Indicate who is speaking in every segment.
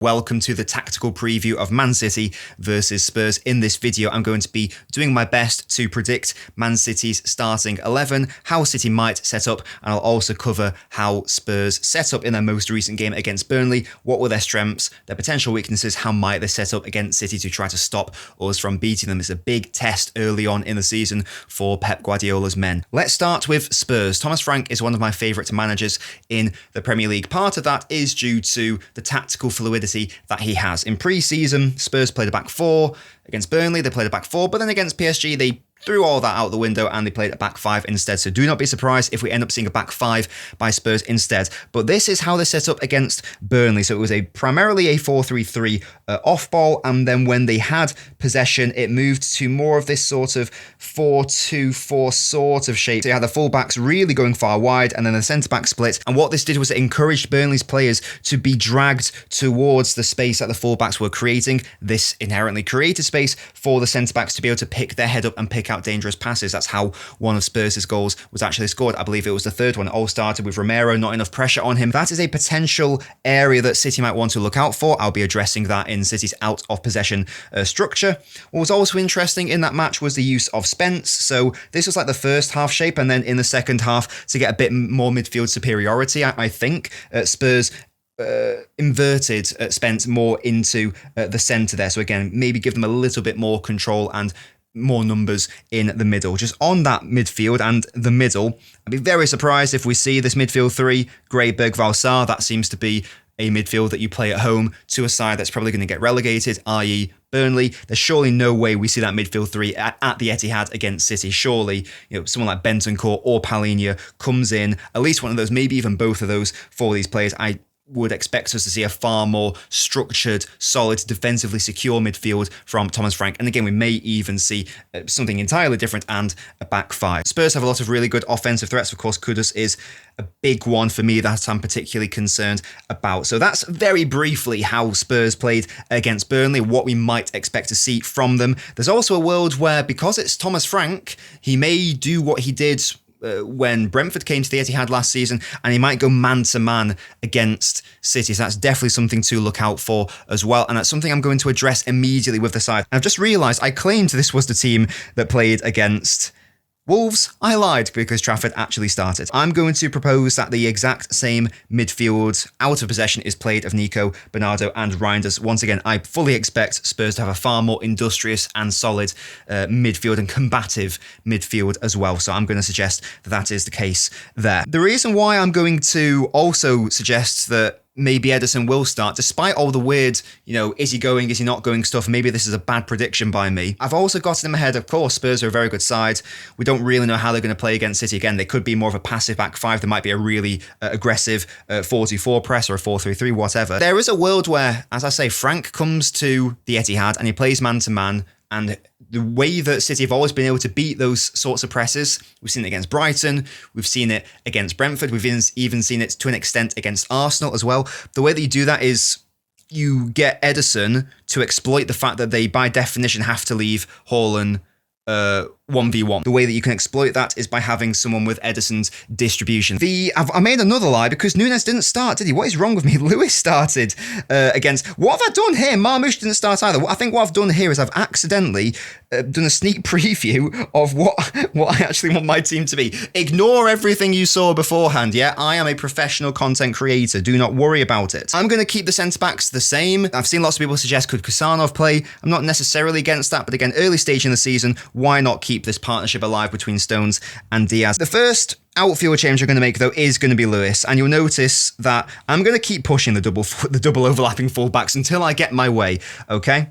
Speaker 1: Welcome to the tactical preview of Man City versus Spurs. In this video, I'm going to be doing my best to predict Man City's starting 11, how City might set up, and I'll also cover how Spurs set up in their most recent game against Burnley. What were their strengths, their potential weaknesses, how might they set up against City to try to stop us from beating them? It's a big test early on in the season for Pep Guardiola's men. Let's start with Spurs. Thomas Frank is one of my favourite managers in the Premier League. Part of that is due to the tactical fluidity that he has. In pre-season, Spurs played a back four. Against Burnley, they played a back four, but then against PSG, they threw all that out the window and they played a back five instead. So do not be surprised if we end up seeing a back five by Spurs instead. But this is how they set up against Burnley. So it was primarily a 4-3-3 off ball, and then when they had possession, it moved to more of this sort of 4-2-4 sort of shape. So you had the full-backs really going far wide, and then the centre-back split. And what this did was it encouraged Burnley's players to be dragged towards the space that the full-backs were creating. This inherently created space for the centre-backs to be able to pick their head up and pick out dangerous passes. That's how one of Spurs' goals was actually scored. I believe it was the third one. It all started with Romero, not enough pressure on him. That is a potential area that City might want to look out for. I'll be addressing that in City's out of possession structure. What was also interesting in that match was the use of Spence. So this was like the first half shape, and then in the second half, to get a bit more midfield superiority, I think Spurs inverted Spence more into the centre there. So again, maybe give them a little bit more control and more numbers in the middle. Just on that midfield and the middle, I'd be very surprised if we see this midfield three, Grayberg, Valsar. That seems to be a midfield that you play at home to a side that's probably going to get relegated, i.e. Burnley. There's surely no way we see that midfield three at the Etihad against City. Surely, someone like Bentancur or Palhinha comes in, at least one of those, maybe even both of those for these players. I would expect us to see a far more structured, solid, defensively secure midfield from Thomas Frank. And again, we may even see something entirely different and a back five. Spurs have a lot of really good offensive threats. Of course, Kudus is a big one for me that I'm particularly concerned about. So that's very briefly how Spurs played against Burnley, what we might expect to see from them. There's also a world where, because it's Thomas Frank, he may do what he did when Brentford came to the Etihad last season, and he might go man-to-man against City. So that's definitely something to look out for as well, and that's something I'm going to address immediately with the side. And I've just realised I claimed this was the team that played against Wolves. I lied because Trafford actually started. I'm going to propose that the exact same midfield out of possession is played of Nico, Bernardo and Reinders. Once again, I fully expect Spurs to have a far more industrious and solid midfield and combative midfield as well. So I'm going to suggest that is the case there. The reason why I'm going to also suggest that maybe Ederson will start, despite all the weird, is he going, is he not going stuff. Maybe this is a bad prediction by me. I've also got in my head, of course, Spurs are a very good side. We don't really know how they're going to play against City. Again, they could be more of a passive back five. There might be a really aggressive 4-2-4 press or a 4-3-3, whatever. There is a world where, as I say, Frank comes to the Etihad and he plays man-to-man, and the way that City have always been able to beat those sorts of presses, we've seen it against Brighton, we've seen it against Brentford, we've even seen it to an extent against Arsenal as well. The way that you do that is you get Ederson to exploit the fact that they, by definition, have to leave Haaland 1v1. The way that you can exploit that is by having someone with Ederson's distribution. I made another lie because Nunes didn't start, did he? What is wrong with me? Lewis started against... What have I done here? Marmoush didn't start either. I think what I've done here is I've accidentally done a sneak preview of what I actually want my team to be. Ignore everything you saw beforehand, yeah? I am a professional content creator. Do not worry about it. I'm going to keep the centre-backs the same. I've seen lots of people suggest, could Kusanov play? I'm not necessarily against that, but again, early stage in the season, why not keep this partnership alive between Stones and Diaz? The first outfield change I'm going to make, though, is going to be Lewis, and you'll notice that I'm going to keep pushing the double overlapping fullbacks until I get my way, okay?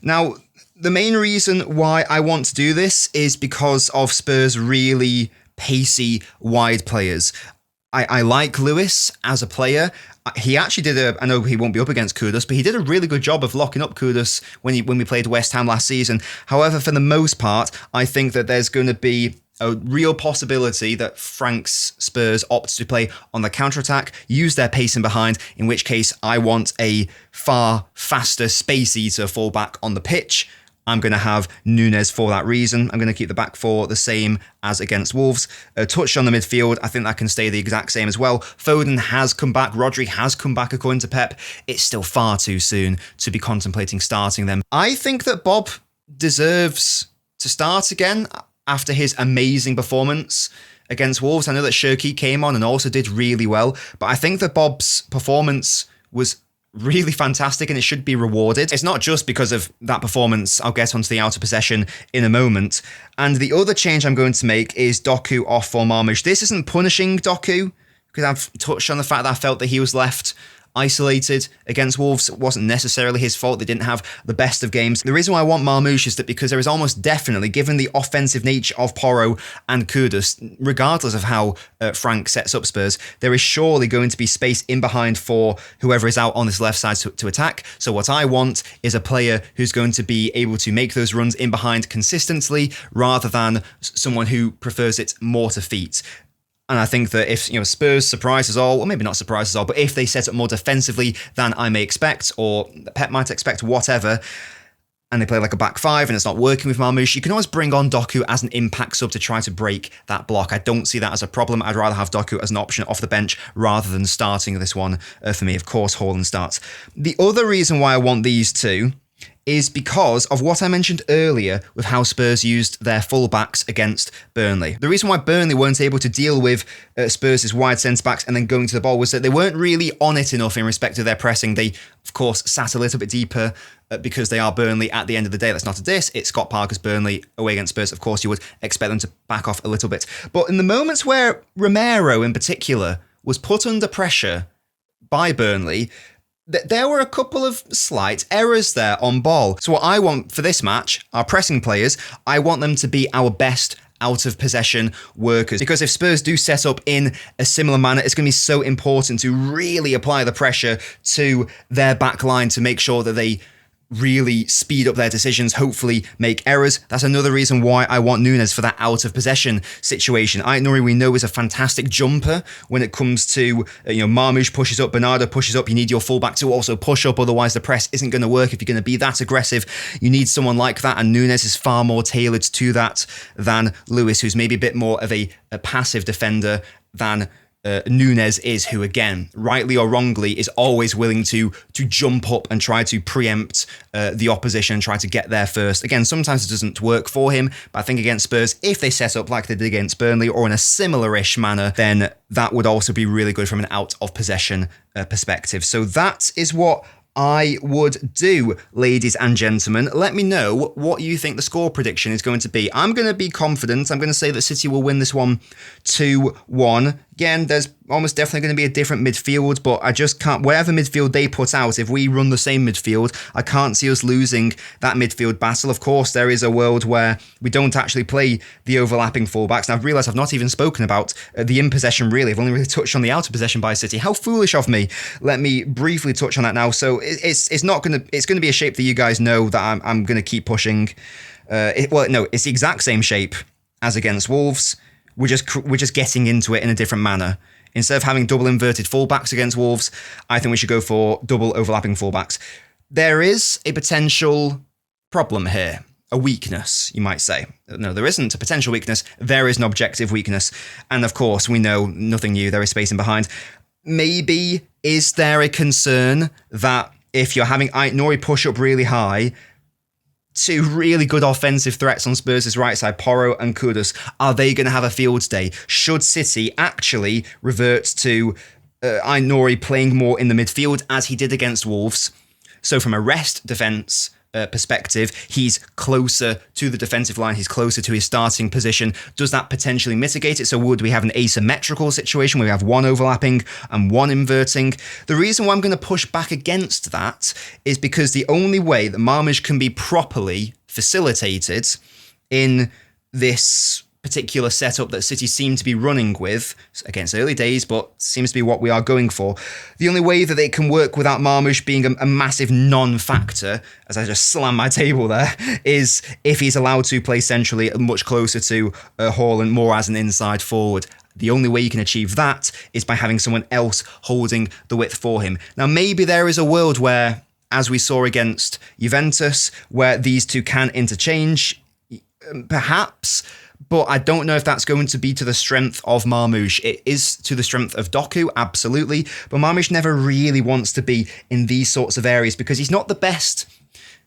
Speaker 1: Now, the main reason why I want to do this is because of Spurs' really pacey wide players. I like Lewis as a player. He actually I know he won't be up against Kudus, but he did a really good job of locking up Kudus when we played West Ham last season. However, for the most part, I think that there's going to be a real possibility that Frank's Spurs opt to play on the counter-attack, use their pace in behind, in which case I want a far faster space eater fullback on the pitch. I'm going to have Núñez for that reason. I'm going to keep the back four the same as against Wolves. Touch on the midfield, I think that can stay the exact same as well. Foden has come back. Rodri has come back according to Pep. It's still far too soon to be contemplating starting them. I think that Bob deserves to start again after his amazing performance against Wolves. I know that Shirky came on and also did really well, but I think that Bob's performance was really fantastic and it should be rewarded. It's not just because of that performance. I'll get onto the outer possession in a moment. And the other change I'm going to make is Doku off for Marmoush. This isn't punishing Doku, because I've touched on the fact that I felt that he was left isolated against Wolves. It wasn't necessarily his fault. They didn't have the best of games. The reason why I want Marmoush is that because there is almost definitely, given the offensive nature of Porro and Kudus, regardless of how Frank sets up Spurs, there is surely going to be space in behind for whoever is out on this left side to attack. So what I want is a player who's going to be able to make those runs in behind consistently, rather than someone who prefers it more to feet. And I think that if Spurs surprise us all, or maybe not surprise us all, but if they set up more defensively than I may expect, or Pep might expect, whatever, and they play like a back five and it's not working with Marmoush, you can always bring on Doku as an impact sub to try to break that block. I don't see that as a problem. I'd rather have Doku as an option off the bench rather than starting this one for me. Of course, Haaland starts. The other reason why I want these two is because of what I mentioned earlier with how Spurs used their fullbacks against Burnley. The reason why Burnley weren't able to deal with Spurs' wide centre-backs and then going to the ball was that they weren't really on it enough in respect of their pressing. They, of course, sat a little bit deeper because they are Burnley at the end of the day. That's not a diss. It's Scott Parker's Burnley away against Spurs. Of course, you would expect them to back off a little bit. But in the moments where Romero, in particular, was put under pressure by Burnley, there were a couple of slight errors there on ball. So what I want for this match, our pressing players, I want them to be our best out of possession workers. Because if Spurs do set up in a similar manner, it's going to be so important to really apply the pressure to their back line to make sure that they really speed up their decisions, hopefully make errors. That's another reason why I want Núñez for that out of possession situation. Aït-Nouri, we know, is a fantastic jumper when it comes to, Marmoush pushes up, Bernardo pushes up. You need your fullback to also push up, otherwise the press isn't going to work if you're going to be that aggressive. You need someone like that, and Núñez is far more tailored to that than Lewis, who's maybe a bit more of a passive defender than Núñez is, who, again, rightly or wrongly, is always willing to jump up and try to preempt the opposition, try to get there first. Again, sometimes it doesn't work for him, but I think against Spurs, if they set up like they did against Burnley or in a similar-ish manner, then that would also be really good from an out-of-possession perspective. So that is what I would do, ladies and gentlemen. Let me know what you think the score prediction is going to be. I'm going to be confident. I'm going to say that City will win this one 2-1. Again, there's almost definitely going to be a different midfield, but I just can't, whatever midfield they put out, if we run the same midfield, I can't see us losing that midfield battle. Of course, there is a world where we don't actually play the overlapping fullbacks. And I've realised I've not even spoken about the in-possession, really. I've only really touched on the out-of-possession by City. How foolish of me. Let me briefly touch on that now. So it's going to be a shape that you guys know that I'm going to keep pushing. It's the exact same shape as against Wolves. We're just getting into it in a different manner. Instead of having double inverted fullbacks against Wolves, I think we should go for double overlapping fullbacks. There is a potential problem here, a weakness, you might say. No, there isn't a potential weakness. There is an objective weakness. And of course, we know nothing new. There is space in behind. Maybe is there a concern that if you're having Aït-Nouri push up really high, two really good offensive threats on Spurs' right side, Porro and Kudus, are they going to have a field day? Should City actually revert to Aït-Nouri playing more in the midfield as he did against Wolves? So from a rest defence perspective, he's closer to the defensive line, he's closer to his starting position. Does that potentially mitigate it? So would we have an asymmetrical situation where we have one overlapping and one inverting? The reason why I'm going to push back against that is because the only way that Marmoush can be properly facilitated in this particular setup that City seem to be running with, against early days, but seems to be what we are going for. The only way that it can work without Marmoush being a massive non-factor, as I just slam my table there, is if he's allowed to play centrally much closer to Haaland, more as an inside forward. The only way you can achieve that is by having someone else holding the width for him. Now, maybe there is a world where as we saw against Juventus, where these two can interchange, perhaps. But I don't know if that's going to be to the strength of Marmoush. It is to the strength of Doku, absolutely. But Marmoush never really wants to be in these sorts of areas because he's not the best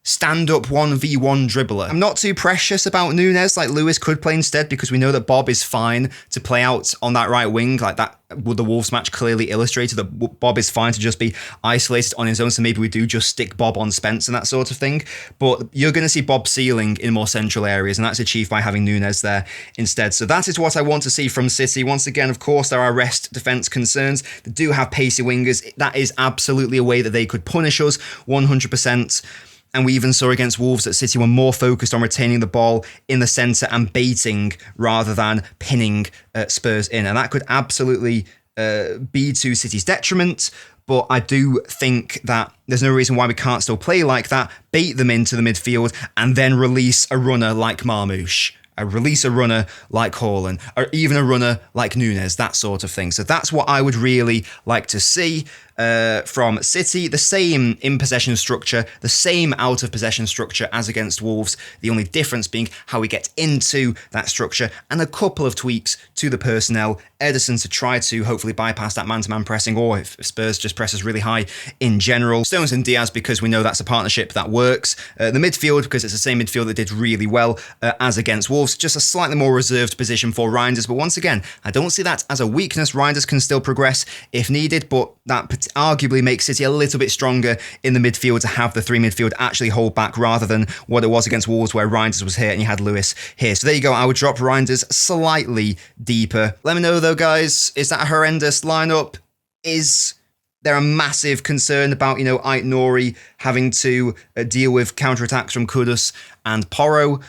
Speaker 1: stand-up 1v1 dribbler. I'm not too precious about Núñez, like Lewis could play instead, because we know that Bob is fine to play out on that right wing. Like that, the Wolves match clearly illustrated that Bob is fine to just be isolated on his own, so maybe we do just stick Bob on Spence and that sort of thing. But you're going to see Bob ceiling in more central areas, and that's achieved by having Núñez there instead. So that is what I want to see from City. Once again, of course, there are rest defence concerns. They do have pacey wingers. That is absolutely a way that they could punish us, 100%. And we even saw against Wolves that City were more focused on retaining the ball in the centre and baiting rather than pinning Spurs in. And that could absolutely be to City's detriment. But I do think that there's no reason why we can't still play like that, bait them into the midfield, and then release a runner like Marmoush. Release a runner like Haaland, or even a runner like Núñez, that sort of thing. So that's what I would really like to see from City. The same in-possession structure, the same out-of-possession structure as against Wolves. The only difference being how we get into that structure and a couple of tweaks to the personnel. Ederson to try to hopefully bypass that man-to-man pressing, or if Spurs just presses really high in general. Stones and Diaz, because we know that's a partnership that works. The midfield, because it's the same midfield that did really well as against Wolves. Just a slightly more reserved position for Reinders. But once again, I don't see that as a weakness. Reinders can still progress if needed, but that arguably makes City a little bit stronger in the midfield to have the three midfield actually hold back rather than what it was against Wolves where Reinders was here and you had Lewis here. So there you go. I would drop Reinders slightly deeper. Let me know though, guys, is that a horrendous lineup? Is there a massive concern about, Ait Nouri having to deal with counterattacks from Kudus and Porro?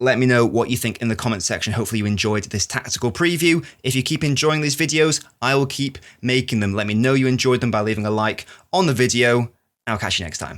Speaker 1: Let me know what you think in the comment section. Hopefully you enjoyed this tactical preview. If you keep enjoying these videos, I will keep making them. Let me know you enjoyed them by leaving a like on the video, and I'll catch you next time.